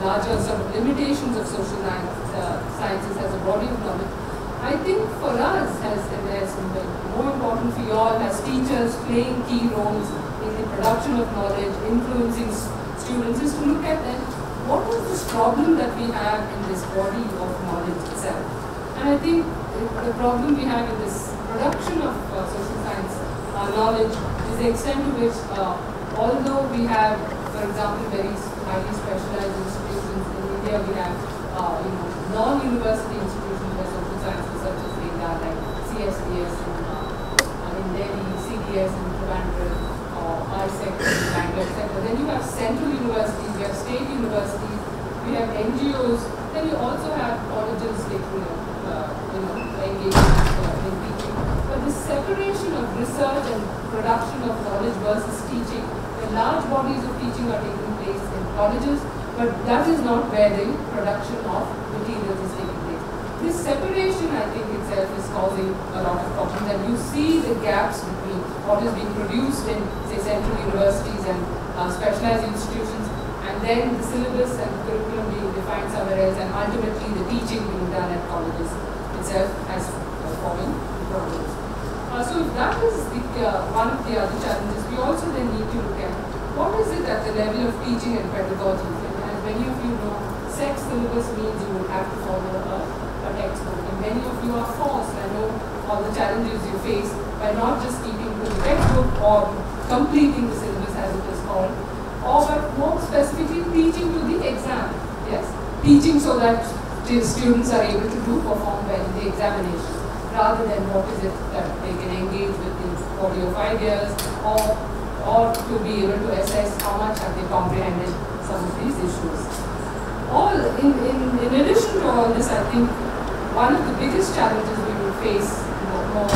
larger sort of limitations of social sciences as a body of knowledge, I think for us, more important for you all as teachers playing key roles in the production of knowledge, influencing students, is to look at then what is this problem that we have in this body of knowledge itself. And I think the problem we have in this production of social science knowledge is the extent to which, although we have, for example, very highly specialized institutions in India, we have non-university institutions where social science research is being done, like CSDS in Delhi, CDS in Trivandrum, ISEC in Bangalore, etc. Then you have central universities, you have state universities, we have NGOs, then you also have colleges taking engagement in teaching. But this separation of research and production of knowledge versus teaching, the large bodies of teaching are taking place in colleges, but that is not where the production of materials is taking place. This separation, I think, itself is causing a lot of problems, and you see the gaps between what is being produced in, say, central universities and specialized institutions, and then the syllabus and curriculum being defined somewhere else, and ultimately the teaching being done at colleges itself as forming problems. So if that is one of the other challenges, we also then need to look at what is it at the level of teaching and pedagogy. And as many of you know, sex syllabus means you will have to follow a textbook, and many of you are forced. I know all the challenges you face by not just keeping to the textbook or completing the syllabus as it is called, or but more specifically teaching to the exam. Yes, teaching so that the students are able to perform well in the examination, rather than what is it that they can engage with the body of ideas, or to be able to assess how much have they comprehended some of these issues. In addition to all this, I think one of the biggest challenges we will face more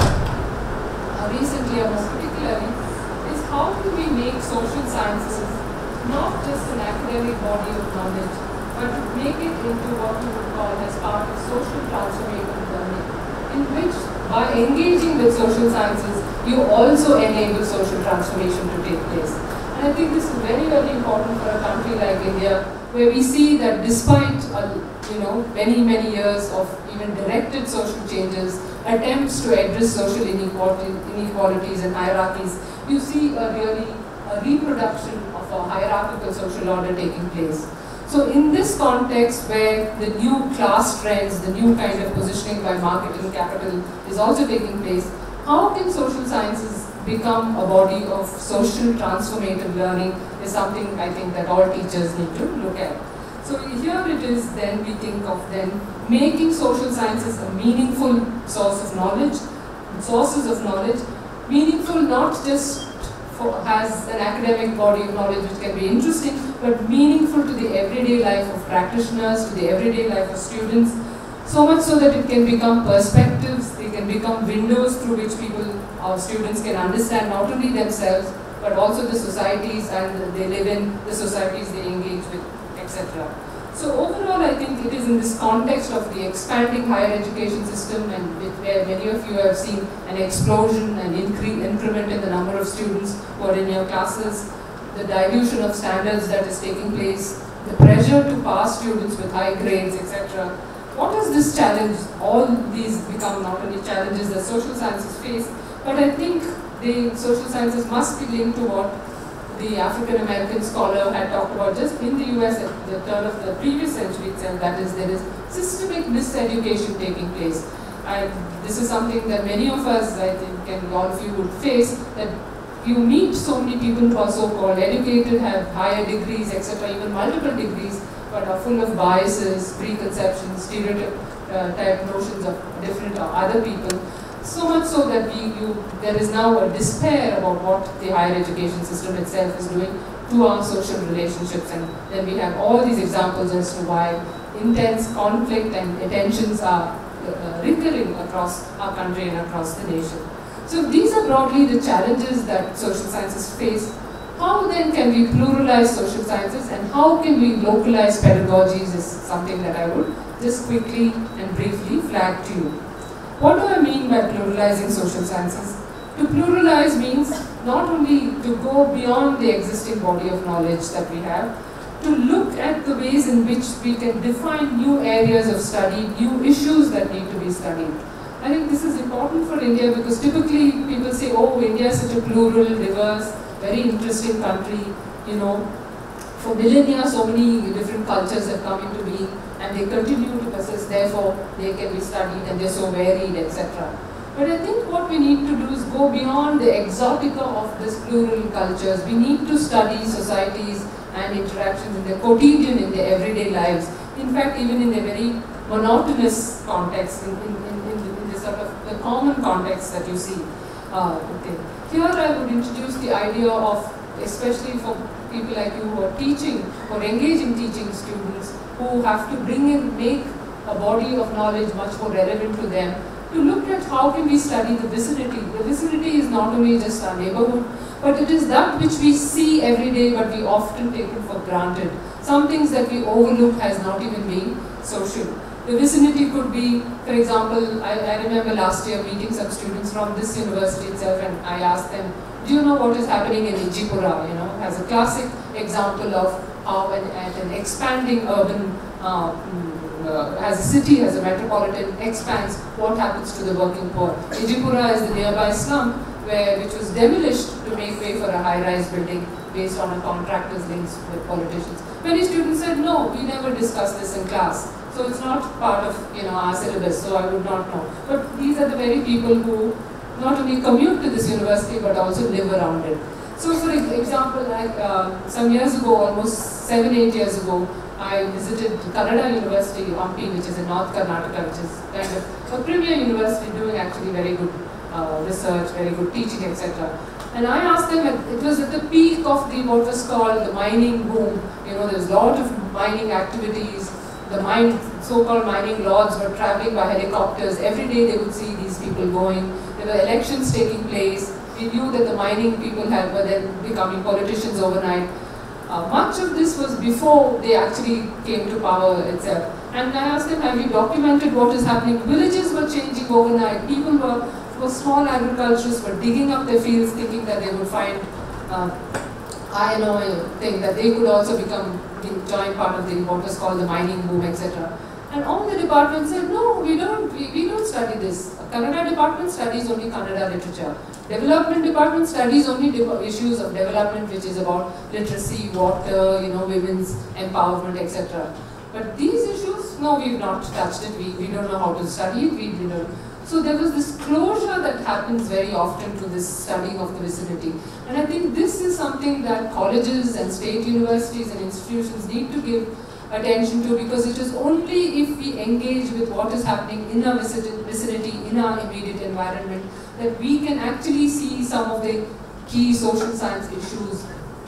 recently or more particularly is how do we make social sciences not just an academic body of knowledge, but to make it into what we would call as part of social transformative learning, in which by engaging with social sciences, you also enable social transformation to take place. And I think this is very, very important for a country like India, where we see that despite many, many years of even directed social changes, attempts to address social inequalities and hierarchies, you see a reproduction of a hierarchical social order taking place. So in this context where the new class trends, the new kind of positioning by marketing capital is also taking place, how can social sciences become a body of social transformative learning is something I think that all teachers need to look at. So here it is then we think of then making social sciences a meaningful sources of knowledge, meaningful not just as an academic body of knowledge which can be interesting, but meaningful to the everyday life of practitioners, to the everyday life of students, so much so that it can become perspectives, they can become windows through which our students can understand not only themselves, but also the societies and they live in, the societies they engage with, etc. So overall, I think it is in this context of the expanding higher education system, and where many of you have seen an explosion and increment in the number of students who are in your classes, the dilution of standards that is taking place, the pressure to pass students with high grades, etc. What is this challenge? All these become not only challenges that social sciences face, but I think the social sciences must be linked to what the African American scholar had talked about just in the US at the turn of the previous century itself, that is, there is systemic miseducation taking place. And this is something that many of us, I think, and all of you would face, that you meet so many people who are so-called educated, have higher degrees, etc., even multiple degrees, but are full of biases, preconceptions, stereotype notions of different or other people. So much so that there is now a despair about what the higher education system itself is doing to our social relationships, and then we have all these examples as to why intense conflict and tensions are recurring across our country and across the nation. So these are broadly the challenges that social sciences face. How then can we pluralize social sciences, and how can we localize pedagogies is something that I would just quickly and briefly flag to you. What do I mean by pluralizing social sciences? To pluralize means not only to go beyond the existing body of knowledge that we have, to look at the ways in which we can define new areas of study, new issues that need to be studied. I think this is important for India because typically people say, oh, India is such a plural, diverse, very interesting country, you know. For millennia, so many different cultures have come into being and they continue to persist, therefore they can be studied and they're so varied, etc. But I think what we need to do is go beyond the exotica of this plural cultures. We need to study societies and interactions in their quotidian, in their everyday lives. In fact, even in a very monotonous context, in the sort of the common context that you see. Okay. Here I would introduce the idea of, especially for people like you who are teaching or engaging teaching students who have to make a body of knowledge much more relevant to them, to look at how can we study the vicinity. The vicinity is not only just our neighborhood, but it is that which we see every day but we often take it for granted. Some things that we overlook has not even been social. The vicinity could be, for example, I remember last year meeting some students from this university itself and I asked them, do you know what is happening in Ijipura, you know, as a classic example of how an expanding urban, as a city, as a metropolitan expands, what happens to the working poor. Ijipura is the nearby slum which was demolished to make way for a high-rise building based on a contractor's links with politicians. Many students said, no, we never discussed this in class. So it's not part of, you know, our syllabus, so I would not know. But these are the very people who not only commute to this university but also live around it. So for example, like some years ago, almost 7-8 years ago, I visited Kannada University, Hampi, which is in North Karnataka, which is kind of a premier university doing actually very good research, very good teaching, etc. And I asked them, it was at the peak of what was called the mining boom. You know, there was a lot of mining activities. The so-called mining lords were traveling by helicopters. Every day they would see these people going. There were elections taking place. We knew that the mining people were then becoming politicians overnight. Much of this was before they actually came to power itself. And I asked them, have you documented what is happening? Villages were changing overnight. People were small agriculturists, were digging up their fields thinking that they would find iron ore, thing that they could also join part of what was called the mining boom, etc. And all the departments said, no, we don't study this. Kannada department studies only Kannada literature. Development department studies only issues of development, which is about literacy, water, you know, women's empowerment, etc. But these issues, no, we've not touched it. We don't know how to study it. So there was this closure that happens very often to this studying of the vicinity. And I think this is something that colleges and state universities and institutions need to give attention to, because it is only if we engage with what is happening in our vicinity, in our immediate environment, that we can actually see some of the key social science issues,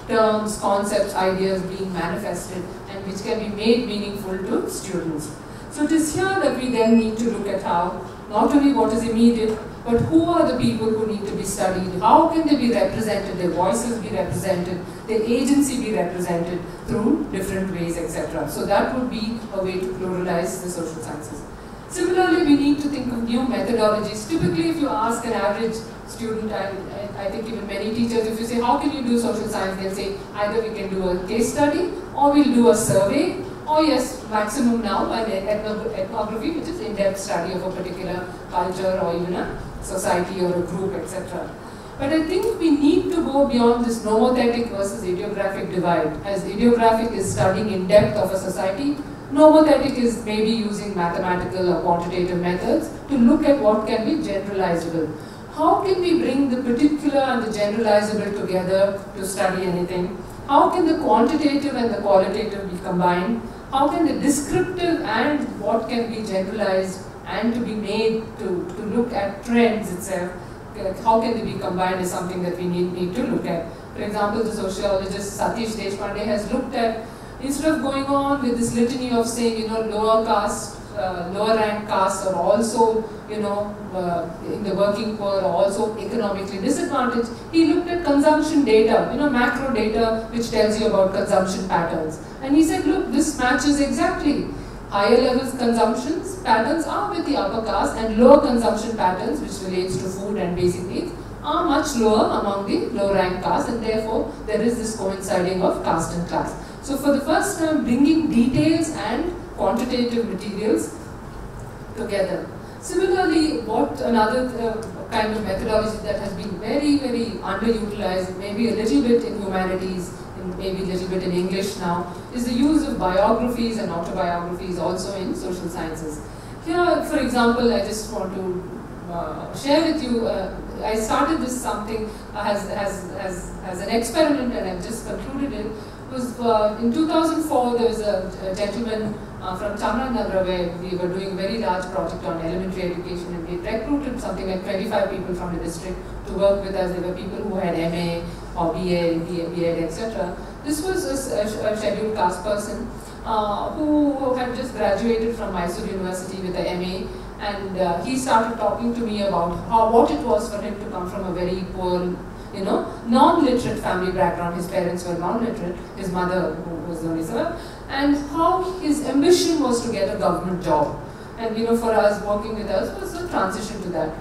terms, concepts, ideas being manifested and which can be made meaningful to students. So it is here that we then need to look at how, not only what is immediate, but who are the people who need to be studied, how can they be represented, their voices be represented, their agency be represented through different ways, etc. So that would be a way to pluralize the social sciences. Similarly, we need to think of new methodologies. Typically, if you ask an average student, and I think even many teachers, if you say, how can you do social science, they'll say, either we can do a case study, or we'll do a survey, or yes, maximum now, an ethnography, which is in-depth study of a particular culture or even a society or a group, etc. But I think we need to go beyond this nomothetic versus idiographic divide. As idiographic is studying in depth of a society, nomothetic is maybe using mathematical or quantitative methods to look at what can be generalizable. How can we bring the particular and the generalizable together to study anything? How can the quantitative and the qualitative be combined? How can the descriptive and what can be generalized and to be made to look at trends itself, how can they be combined is something that we need to look at. For example, the sociologist Satish Deshpande has looked at, instead of going on with this litany of saying, you know, lower caste, lower rank castes are also, you know, in the working poor are also economically disadvantaged, he looked at consumption data, you know, macro data which tells you about consumption patterns. And he said, look, this matches exactly. Higher levels consumption patterns are with the upper caste and lower consumption patterns, which relates to food and basic needs, are much lower among the low rank caste, and therefore there is this coinciding of caste and class. So for the first time, bringing details and quantitative materials together. Similarly, what another kind of methodology that has been very, very underutilized, maybe a little bit in humanities, and maybe a little bit in English now, is the use of biographies and autobiographies also in social sciences. Here, for example, I just want to share with you, I started this something as an experiment, and I've just concluded it. It was in 2004, there was a gentleman from Chamaranagar where we were doing a very large project on elementary education, and we recruited something like 25 people from the district to work with us. There were people who had MA or BA, BEd, etc. This was a scheduled caste person who had just graduated from Mysore University with a MA, and he started talking to me about what it was for him to come from a very poor, non-literate family background. His parents were non-literate, his mother who was the only son, and how his ambition was to get a government job. And for us, working with us was a transition to that.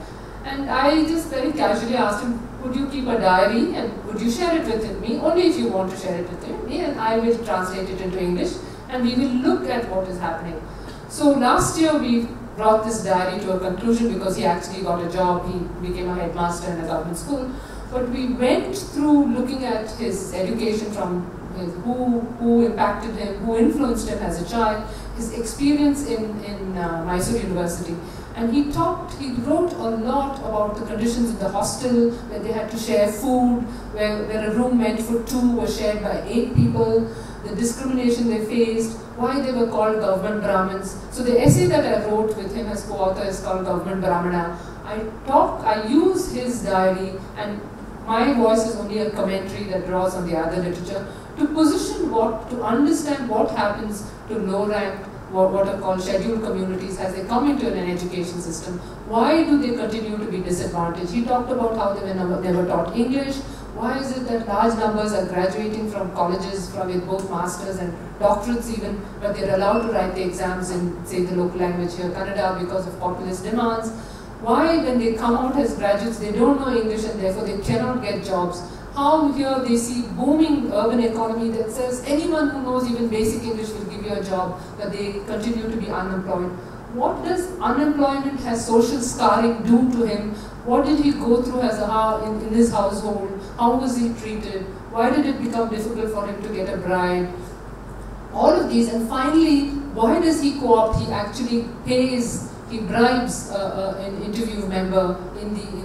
And I just very casually asked him, would you keep a diary and would you share it with me? Only if you want to share it with me, and I will translate it into English and we will look at what is happening. So last year we brought this diary to a conclusion because he actually got a job, he became a headmaster in a government school. But we went through looking at his education from who impacted him, who influenced him as a child, his experience in Mysore University. And he wrote a lot about the conditions in the hostel, where they had to share food, where a room meant for 2 was shared by 8 people, the discrimination they faced, why they were called government Brahmins. So the essay that I wrote with him as co-author is called Government Brahmana. I use his diary, and my voice is only a commentary that draws on the other literature, to position to understand what happens to low-ranked, what are called scheduled communities as they come into an education system. Why do they continue to be disadvantaged? He talked about how they were never taught English. Why is it that large numbers are graduating from colleges with both masters and doctorates even, but they're allowed to write the exams in, say, the local language here, Kannada, because of populist demands? Why, when they come out as graduates, they don't know English and therefore they cannot get jobs? How here they see booming urban economy that says anyone who knows even basic English will give you a job, but they continue to be unemployed. What does unemployment as social scarring do to him? What did he go through as in his household? How was he treated? Why did it become difficult for him to get a bride? All of these, and finally, why does he co-opt? He actually he bribes an interview member in the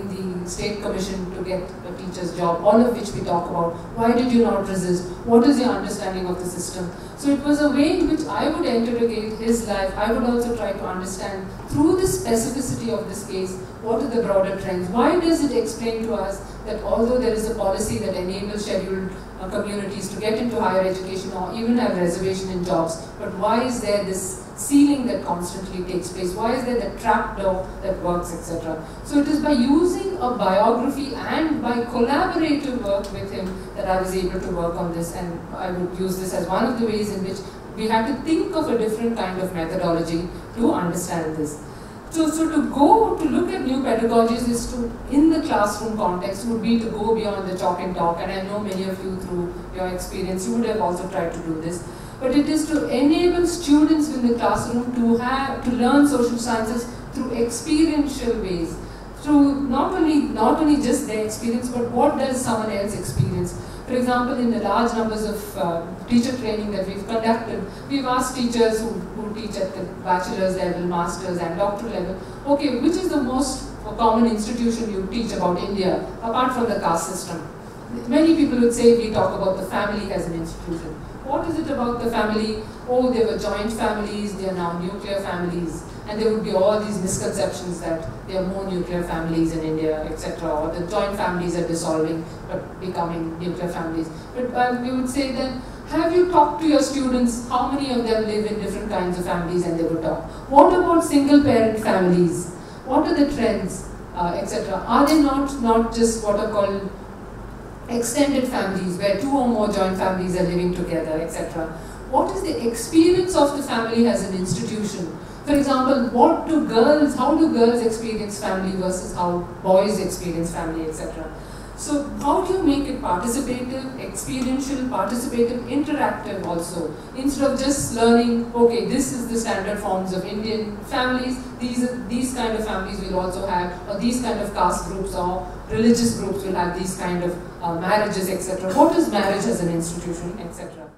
state commission to get a teacher's job, all of which we talk about. Why did you not resist? What is your understanding of the system? So it was a way in which I would interrogate his life. I would also try to understand, through the specificity of this case, what are the broader trends? Why does it explain to us that although there is a policy that enables scheduled communities to get into higher education or even have reservation in jobs, but why is there this ceiling that constantly takes place? Why is there the trap door that works, etc.? So it is by using a biography and by collaborative work with him that I was able to work on this, and I would use this as one of the ways in which we had to think of a different kind of methodology to understand this. So to look at new pedagogies is to, in the classroom context, would be to go beyond the chalk and talk, and I know many of you through your experience, you would have also tried to do this. But it is to enable students in the classroom to learn social sciences through experiential ways, through not only just their experience, but what does someone else experience. For example, in the large numbers of teacher training that we've conducted, we've asked teachers who teach at the bachelor's level, master's and doctoral level, okay, which is the most common institution you teach about India, apart from the caste system? Many people would say we talk about the family as an institution. What is it about the family? Oh, they were joint families, they are now nuclear families. And there would be all these misconceptions that there are more nuclear families in India, etc. Or the joint families are dissolving but becoming nuclear families. But we would say then, have you talked to your students how many of them live in different kinds of families, and they would talk. What about single parent families? What are the trends, etc.? Are they not just what are called extended families, where 2 or more joint families are living together, etc.? What is the experience of the family as an institution? For example, how do girls experience family versus how boys experience family, etc.? So how do you make it participative, experiential, participative, interactive also? Instead of just learning, okay, this is the standard forms of Indian families, these kind of families will also have, or these kind of caste groups or religious groups will have these kind of marriages, etc. What is marriage as an institution, etc.